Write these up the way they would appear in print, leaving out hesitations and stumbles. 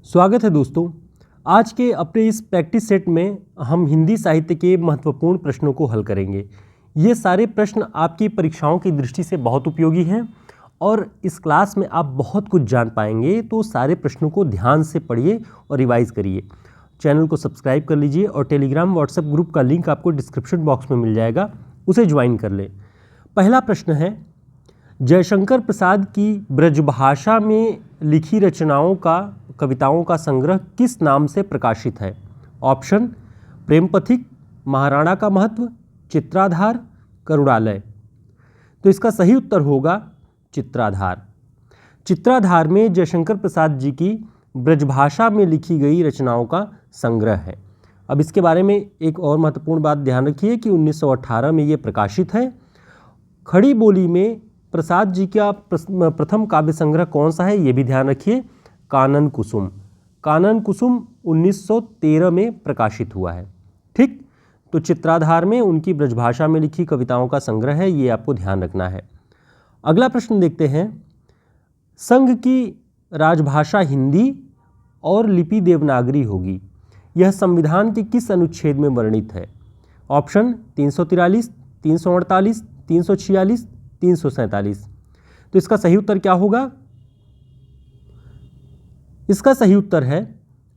स्वागत है दोस्तों। आज के अपने इस प्रैक्टिस सेट में हम हिंदी साहित्य के महत्वपूर्ण प्रश्नों को हल करेंगे। ये सारे प्रश्न आपकी परीक्षाओं की दृष्टि से बहुत उपयोगी हैं और इस क्लास में आप बहुत कुछ जान पाएंगे। तो सारे प्रश्नों को ध्यान से पढ़िए और रिवाइज करिए। चैनल को सब्सक्राइब कर लीजिए और टेलीग्राम व्हाट्सएप ग्रुप का लिंक आपको डिस्क्रिप्शन बॉक्स में मिल जाएगा, उसे ज्वाइन कर लें। पहला प्रश्न है, जयशंकर प्रसाद की ब्रजभाषा में लिखी कविताओं का संग्रह किस नाम से प्रकाशित है? ऑप्शन प्रेम पथिक, महाराणा का महत्व, चित्राधार, करुणालय। तो इसका सही उत्तर होगा चित्राधार। चित्राधार में जयशंकर प्रसाद जी की ब्रजभाषा में लिखी गई रचनाओं का संग्रह है। अब इसके बारे में एक और महत्वपूर्ण बात ध्यान रखिए कि 1918 में ये प्रकाशित है। खड़ी बोली में प्रसाद जी का प्रथम काव्य संग्रह कौन सा है, ये भी ध्यान रखिए, कानन कुसुम। कानन कुसुम 1913 में प्रकाशित हुआ है। ठीक, तो चित्राधार में उनकी ब्रजभाषा में लिखी कविताओं का संग्रह है, ये आपको ध्यान रखना है। अगला प्रश्न देखते हैं, संघ की राजभाषा हिंदी और लिपि देवनागरी होगी, यह संविधान के किस अनुच्छेद में वर्णित है? ऑप्शन 343, 348, 346, 347। तो इसका सही उत्तर क्या होगा? इसका सही उत्तर है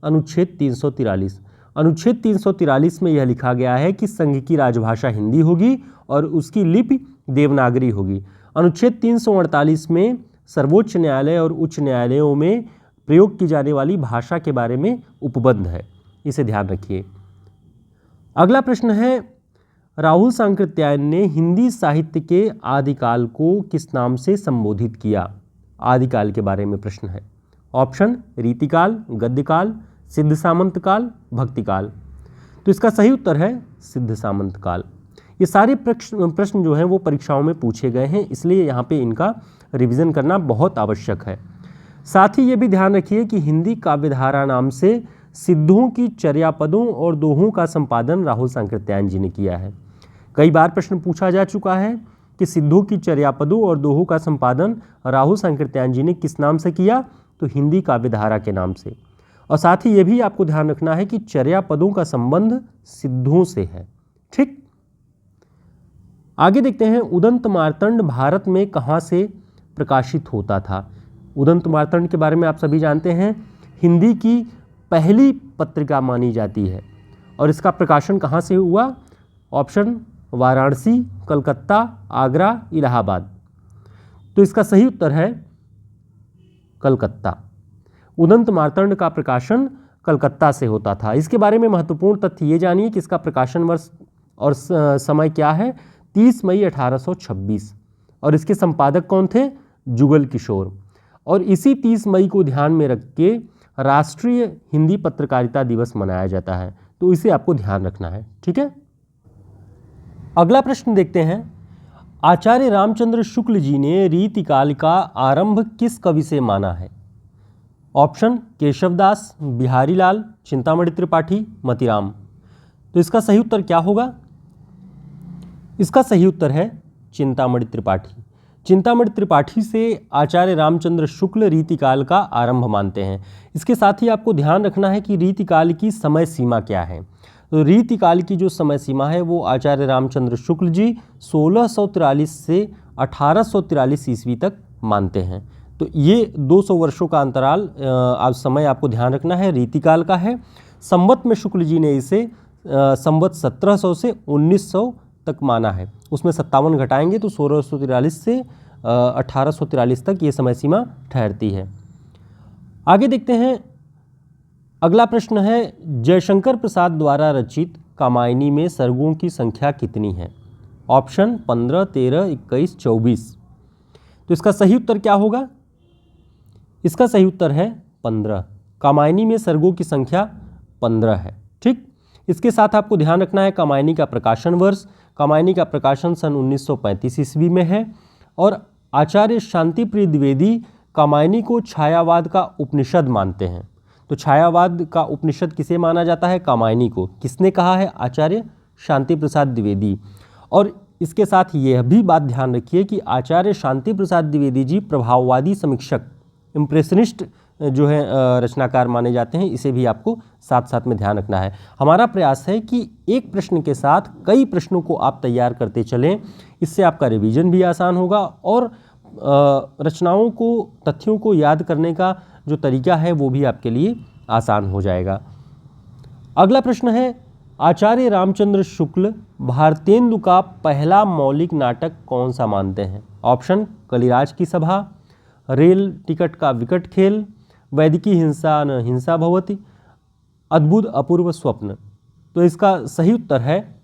अनुच्छेद 343। अनुच्छेद 343 में यह लिखा गया है कि संघ की राजभाषा हिंदी होगी और उसकी लिपि देवनागरी होगी। अनुच्छेद 348 में सर्वोच्च न्यायालय और उच्च न्यायालयों में प्रयोग की जाने वाली भाषा के बारे में उपबंध है, इसे ध्यान रखिए। अगला प्रश्न है, राहुल सांकृत्यायन ने हिंदी साहित्य के आदिकाल को किस नाम से संबोधित किया? आदिकाल के बारे में प्रश्न है। ऑप्शन रीतिकाल, गद्यकाल, सिद्ध सामंत काल, भक्तिकाल। तो इसका सही उत्तर है सिद्ध सामंत काल। ये सारे प्रश्न जो हैं वो परीक्षाओं में पूछे गए हैं, इसलिए यहाँ पे इनका रिवीजन करना बहुत आवश्यक है। साथ ही ये भी ध्यान रखिए कि हिंदी काव्यधारा नाम से सिद्धों की चर्यापदों और दोहों का संपादन राहुल सांकृत्यायन जी ने किया है। कई बार प्रश्न पूछा जा चुका है कि सिद्धों की चर्यापदों और दोहों का संपादन राहुल सांकृत्यायन जी ने किस नाम से किया? तो हिंदी काव्यधारा के नाम से। और साथ ही ये भी आपको ध्यान रखना है कि चर्यापदों का संबंध सिद्धों से है। ठीक, आगे देखते हैं, उदंत मार्तंड भारत में कहाँ से प्रकाशित होता था? उदंत मार्तंड के बारे में आप सभी जानते हैं, हिंदी की पहली पत्रिका मानी जाती है और इसका प्रकाशन कहाँ से हुआ? ऑप्शन वाराणसी, कलकत्ता, आगरा, इलाहाबाद। तो इसका सही उत्तर है कलकत्ता। उदंत मार्तंड का प्रकाशन कलकत्ता से होता था। इसके बारे में महत्वपूर्ण तथ्य ये जानिए कि इसका प्रकाशन वर्ष और समय क्या है? 30 मई 1826। और इसके संपादक कौन थे? जुगल किशोर। और इसी 30 मई को ध्यान में रख के राष्ट्रीय हिंदी पत्रकारिता दिवस मनाया जाता है, तो इसे आपको ध्यान रखना है। ठीक है, अगला प्रश्न देखते हैं, आचार्य रामचंद्र शुक्ल जी ने रीतिकाल का आरंभ किस कवि से माना है? ऑप्शन केशवदास, बिहारी लाल, चिंतामणि त्रिपाठी, मतीराम। तो इसका सही उत्तर क्या होगा? इसका सही उत्तर है चिंतामणि त्रिपाठी। चिंतामणि त्रिपाठी से आचार्य रामचंद्र शुक्ल रीतिकाल का आरंभ मानते हैं। इसके साथ ही आपको ध्यान रखना है कि रीतिकाल की समय सीमा क्या है। तो रीतिकाल की जो समय सीमा है वो आचार्य रामचंद्र शुक्ल जी 1643 से 1843 ईस्वी तक मानते हैं। तो ये 200 वर्षों का अंतराल आज समय आपको ध्यान रखना है, रीतिकाल का है। संवत में शुक्ल जी ने इसे संवत 1700 से 1900 तक माना है। उसमें 57 घटाएंगे तो 1643 से 1843 तक ये समय सीमा ठहरती है। आगे देखते हैं, अगला प्रश्न है, जयशंकर प्रसाद द्वारा रचित कामायनी में सर्गों की संख्या कितनी है? ऑप्शन 15, 13, 21, 24। तो इसका सही उत्तर क्या होगा? इसका सही उत्तर है 15। कामायनी में सर्गों की संख्या 15 है। ठीक, इसके साथ आपको ध्यान रखना है कामायनी का प्रकाशन वर्ष। कामायनी का प्रकाशन सन 1935 ईस्वी में है और आचार्य शांतिप्रिय द्विवेदी कामायनी को छायावाद का उपनिषद मानते हैं। तो छायावाद का उपनिषद किसे माना जाता है? कामायनी को। किसने कहा है? आचार्य शांति प्रसाद द्विवेदी। और इसके साथ यह भी बात ध्यान रखिए कि आचार्य शांति प्रसाद द्विवेदी जी प्रभाववादी समीक्षक, इम्प्रेशनिस्ट जो है रचनाकार माने जाते हैं, इसे भी आपको साथ साथ में ध्यान रखना है। हमारा प्रयास है कि एक प्रश्न के साथ कई प्रश्नों को आप तैयार करते चलें, इससे आपका रिवीजन भी आसान होगा और रचनाओं को, तथ्यों को याद करने का जो तरीका है वो भी आपके लिए आसान हो जाएगा। अगला प्रश्न है, आचार्य रामचंद्र शुक्ल भारतेंदु का पहला मौलिक नाटक कौन सा मानते हैं? ऑप्शन कलिराज की सभा, रेल टिकट का विकट खेल, वैदिकी हिंसा न हिंसा भवति, अद्भुत अपूर्व स्वप्न। तो इसका सही उत्तर है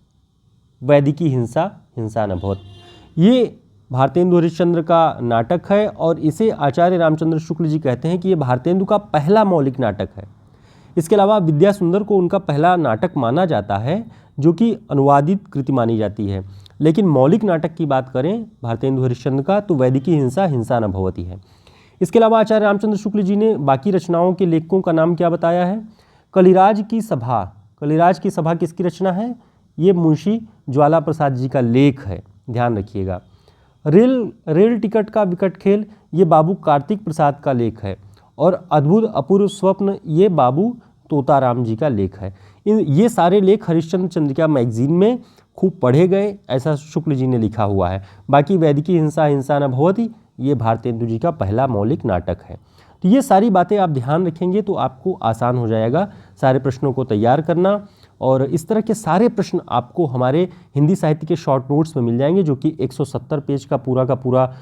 वैदिकी हिंसा हिंसा न भवति। ये भारतेंदु हरिश्चंद्र का नाटक है और इसे आचार्य रामचंद्र शुक्ल जी कहते हैं कि ये भारतेंदु का पहला मौलिक नाटक है। इसके अलावा विद्यासुंदर को उनका पहला नाटक माना जाता है, जो कि अनुवादित कृति मानी जाती है। लेकिन मौलिक नाटक की बात करें भारतेंदु हरिश्चंद्र का, तो वैदिकी हिंसा हिंसा न भवति है। इसके अलावा आचार्य रामचंद्र शुक्ल जी ने बाकी रचनाओं के लेखकों का नाम क्या बताया है? कलिराज की सभा। कलिराज की सभा किसकी रचना है? ये मुंशी ज्वाला प्रसाद जी का लेख है, ध्यान रखिएगा। रेल टिकट का विकट खेल, ये बाबू कार्तिक प्रसाद का लेख है। और अद्भुत अपूर्व स्वप्न, ये बाबू तोताराम जी का लेख है। ये सारे लेख हरिश्चंद्र चंद्रिका मैगजीन में खूब पढ़े गए, ऐसा शुक्ल जी ने लिखा हुआ है। बाकी वैदिकी हिंसा हिंसा न भवति, ये भारतेंदु जी का पहला मौलिक नाटक है। तो ये सारी बातें आप ध्यान रखेंगे तो आपको आसान हो जाएगा सारे प्रश्नों को तैयार करना। और इस तरह के सारे प्रश्न आपको हमारे हिंदी साहित्य के शॉर्ट नोट्स में मिल जाएंगे, जो कि 170 पेज का पूरा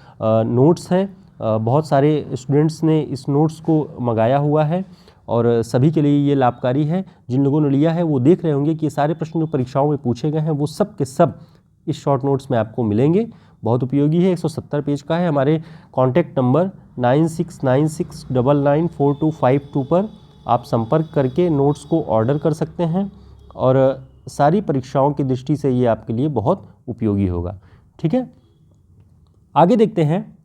नोट्स है। बहुत सारे स्टूडेंट्स ने इस नोट्स को मंगाया हुआ है और सभी के लिए ये लाभकारी है। जिन लोगों ने लिया है वो देख रहे होंगे कि ये सारे प्रश्न जो परीक्षाओं में पूछे गए हैं वो सब के सब इस शॉर्ट नोट्स में आपको मिलेंगे। बहुत उपयोगी है, 170 पेज का है। हमारे कॉन्टैक्ट नंबर 9696994252 पर आप संपर्क करके नोट्स को ऑर्डर कर सकते हैं और सारी परीक्षाओं की दृष्टि से ये आपके लिए बहुत उपयोगी होगा। ठीक है, आगे देखते हैं,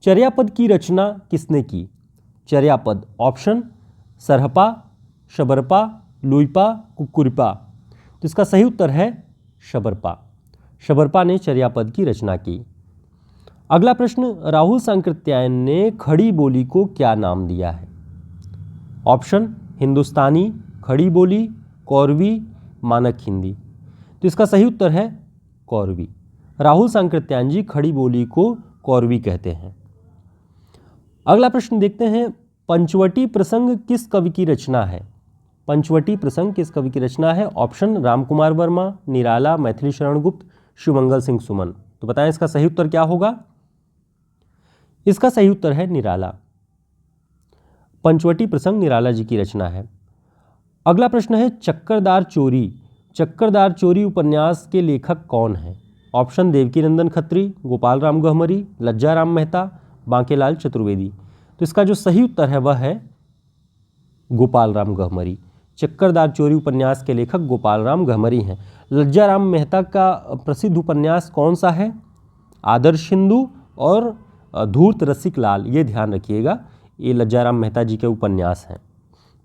चर्यापद की रचना किसने की? चर्यापद, ऑप्शन सरहपा, शबरपा, लुइपा, कुक्कुरिपा। तो इसका सही उत्तर है शबरपा। शबरपा ने चर्यापद की रचना की। अगला प्रश्न, राहुल सांकृत्यायन ने खड़ी बोली को क्या नाम दिया है? ऑप्शन हिंदुस्तानी, खड़ी बोली, कौरवी, मानक हिंदी। तो इसका सही उत्तर है कौरवी। राहुल सांकृत्यायन जी खड़ी बोली को कौरवी कहते हैं। अगला प्रश्न देखते हैं, पंचवटी प्रसंग किस कवि की रचना है? पंचवटी प्रसंग किस कवि की रचना है? ऑप्शन रामकुमार वर्मा, निराला, मैथिली शरण गुप्त, शिवमंगल सिंह सुमन। तो बताएं इसका सही उत्तर क्या होगा? इसका सही उत्तर है निराला। पंचवटी प्रसंग निराला जी की रचना है। अगला प्रश्न है, चक्करदार चोरी। चक्करदार चोरी उपन्यास के लेखक कौन हैं? ऑप्शन देवकीनंदन खत्री, गोपाल राम गहमरी, लज्जा राम मेहता, बांकेलाल चतुर्वेदी। तो इसका जो सही उत्तर है वह है गोपाल राम गहमरी। चक्करदार चोरी उपन्यास के लेखक गोपाल राम गहमरी हैं। लज्जा राम मेहता का प्रसिद्ध उपन्यास कौन सा है? आदर्श हिंदू और धूर्त रसिक लाल, ये ध्यान रखिएगा, ये लज्जा राम मेहता जी के उपन्यास हैं।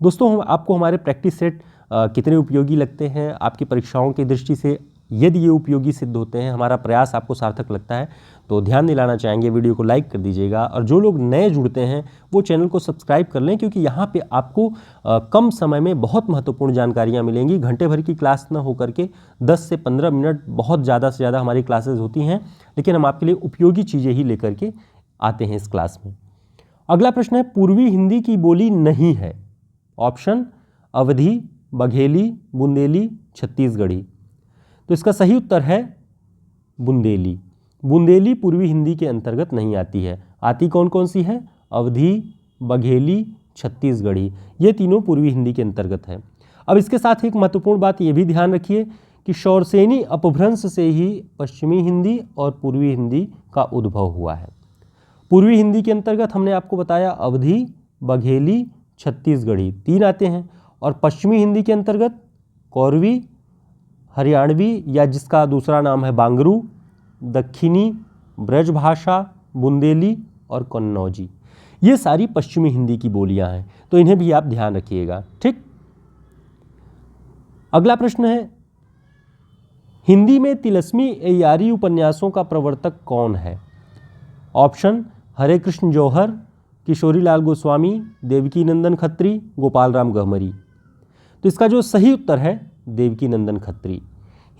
दोस्तों, आपको हमारे प्रैक्टिस सेट कितने उपयोगी लगते हैं आपकी परीक्षाओं की दृष्टि से? यदि ये उपयोगी सिद्ध होते हैं, हमारा प्रयास आपको सार्थक लगता है, तो ध्यान दिलाना चाहेंगे वीडियो को लाइक कर दीजिएगा। और जो लोग नए जुड़ते हैं वो चैनल को सब्सक्राइब कर लें, क्योंकि यहाँ पे आपको कम समय में बहुत महत्वपूर्ण जानकारियाँ मिलेंगी। घंटे भर की क्लास न होकर के 10 से 15 मिनट बहुत ज़्यादा से ज़्यादा हमारी क्लासेज होती हैं, लेकिन हम आपके लिए उपयोगी चीज़ें ही लेकर के आते हैं इस क्लास में। अगला प्रश्न है, पूर्वी हिंदी की बोली नहीं है। ऑप्शन अवधी, बघेली, बुंदेली, छत्तीसगढ़ी। तो इसका सही उत्तर है बुंदेली। बुंदेली पूर्वी हिंदी के अंतर्गत नहीं आती है। आती कौन कौन सी है? अवधी, बघेली, छत्तीसगढ़ी, ये तीनों पूर्वी हिंदी के अंतर्गत है। अब इसके साथ एक महत्वपूर्ण बात ये भी ध्यान रखिए कि शौरसेनी अपभ्रंश से ही पश्चिमी हिंदी और पूर्वी हिंदी का उद्भव हुआ है। पूर्वी हिंदी के अंतर्गत हमने आपको बताया अवधी, बघेली, छत्तीसगढ़ी, तीन आते हैं। और पश्चिमी हिंदी के अंतर्गत कौरवी, हरियाणवी या जिसका दूसरा नाम है बांगरू, दक्षिणी, ब्रजभाषा, बुंदेली और कन्नौजी, ये सारी पश्चिमी हिंदी की बोलियां हैं, तो इन्हें भी आप ध्यान रखिएगा। ठीक, अगला प्रश्न है, हिंदी में तिलस्मी एयारी उपन्यासों का प्रवर्तक कौन है? ऑप्शन हरे कृष्ण जौहर, किशोरीलाल गोस्वामी, देवकी नंदन खत्री, गोपाल राम गहमरी। तो इसका जो सही उत्तर है देवकी नंदन खत्री।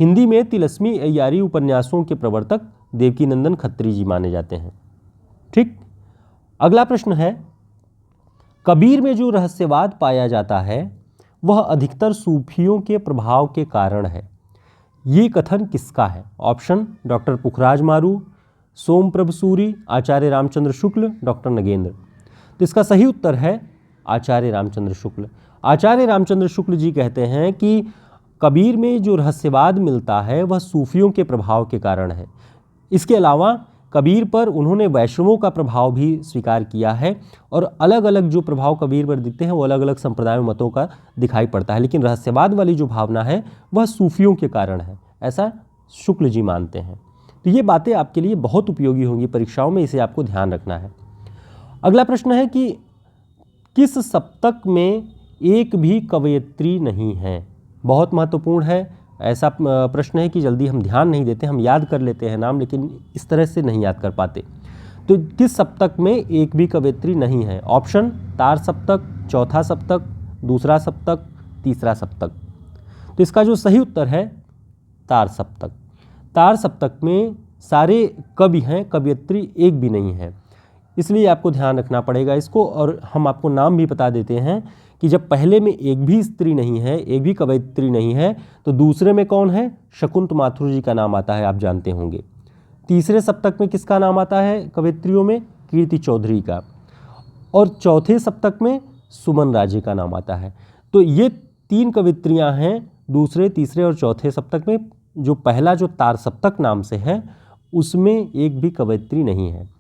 हिंदी में तिलस्मी अय्यारी उपन्यासों के प्रवर्तक देवकी नंदन खत्री जी माने जाते हैं। ठीक, अगला प्रश्न है, कबीर में जो रहस्यवाद पाया जाता है वह अधिकतर सूफियों के प्रभाव के कारण है। ये कथन किसका है? ऑप्शन डॉक्टर पुखराज मारू, सोमप्रभ सूरी, आचार्य रामचंद्र शुक्ल, डॉक्टर नगेंद्र। तो इसका सही उत्तर है आचार्य रामचंद्र शुक्ल। आचार्य रामचंद्र शुक्ल जी कहते हैं कि कबीर में जो रहस्यवाद मिलता है वह सूफियों के प्रभाव के कारण है। इसके अलावा कबीर पर उन्होंने वैष्णवों का प्रभाव भी स्वीकार किया है और अलग अलग जो प्रभाव कबीर पर दिखते हैं वो अलग अलग संप्रदायों मतों का दिखाई पड़ता है, लेकिन रहस्यवाद वाली जो भावना है वह सूफियों के कारण है, ऐसा शुक्ल जी मानते हैं। तो ये बातें आपके लिए बहुत उपयोगी होंगी परीक्षाओं में, इसे आपको ध्यान रखना है। अगला प्रश्न है कि किस सप्तक में एक भी कवयित्री नहीं है? बहुत महत्वपूर्ण है। ऐसा प्रश्न है कि जल्दी हम ध्यान नहीं देते, हम याद कर लेते हैं नाम, लेकिन इस तरह से नहीं याद कर पाते। तो किस सप्तक में एक भी कवयित्री नहीं है? ऑप्शन तार सप्तक, चौथा सप्तक, दूसरा सप्तक, तीसरा सप्तक। तो इसका जो सही उत्तर है तार सप्तक। तार सप्तक में सारे कवि हैं, कवयित्री एक भी नहीं है, इसलिए आपको ध्यान रखना पड़ेगा इसको। और हम आपको नाम भी बता देते हैं कि जब पहले में एक भी स्त्री नहीं है, एक भी कवयित्री नहीं है, तो दूसरे में कौन है? शकुंत माथुर जी का नाम आता है, आप जानते होंगे। तीसरे सप्तक में किसका नाम आता है कवयित्रियों में? कीर्ति चौधरी का। और चौथे सप्तक में सुमन राजे का नाम आता है। तो ये तीन कवयित्रियां हैं दूसरे, तीसरे और चौथे सप्तक में। जो पहला जो तार सप्तक नाम से है उसमें एक भी कवयित्री नहीं है।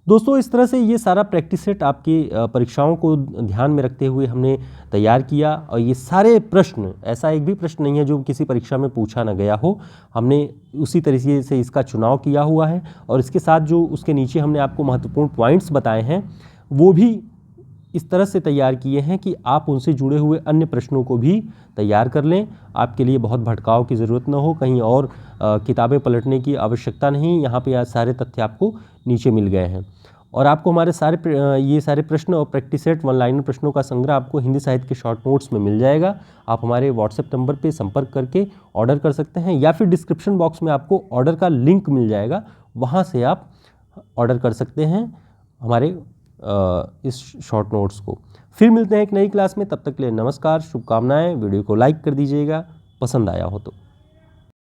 दोस्तों, इस तरह से ये सारा प्रैक्टिस सेट आपकी परीक्षाओं को ध्यान में रखते हुए हमने तैयार किया। और ये सारे प्रश्न, ऐसा एक भी प्रश्न नहीं है जो किसी परीक्षा में पूछा ना गया हो, हमने उसी तरीके से इसका चुनाव किया हुआ है। और इसके साथ जो उसके नीचे हमने आपको महत्वपूर्ण पॉइंट्स बताए हैं वो भी इस तरह से तैयार किए हैं कि आप उनसे जुड़े हुए अन्य प्रश्नों को भी तैयार कर लें। आपके लिए बहुत भटकाव की ज़रूरत न हो, कहीं और किताबें पलटने की आवश्यकता नहीं। यहाँ पे आज सारे तथ्य आपको नीचे मिल गए हैं। और आपको हमारे ये सारे प्रश्न और प्रैक्टिस सेट वन लाइनर प्रश्नों का संग्रह आपको हिंदी साहित्य के शॉर्ट नोट्स में मिल जाएगा। आप हमारे व्हाट्सएप नंबर पे संपर्क करके ऑर्डर कर सकते हैं, या फिर डिस्क्रिप्शन बॉक्स में आपको ऑर्डर का लिंक मिल जाएगा, वहाँ से आप ऑर्डर कर सकते हैं हमारे इस शॉर्ट नोट्स को। फिर मिलते हैं एक नई क्लास में, तब तक के लिए नमस्कार, शुभकामनाएं। वीडियो को लाइक कर दीजिएगा पसंद आया हो तो।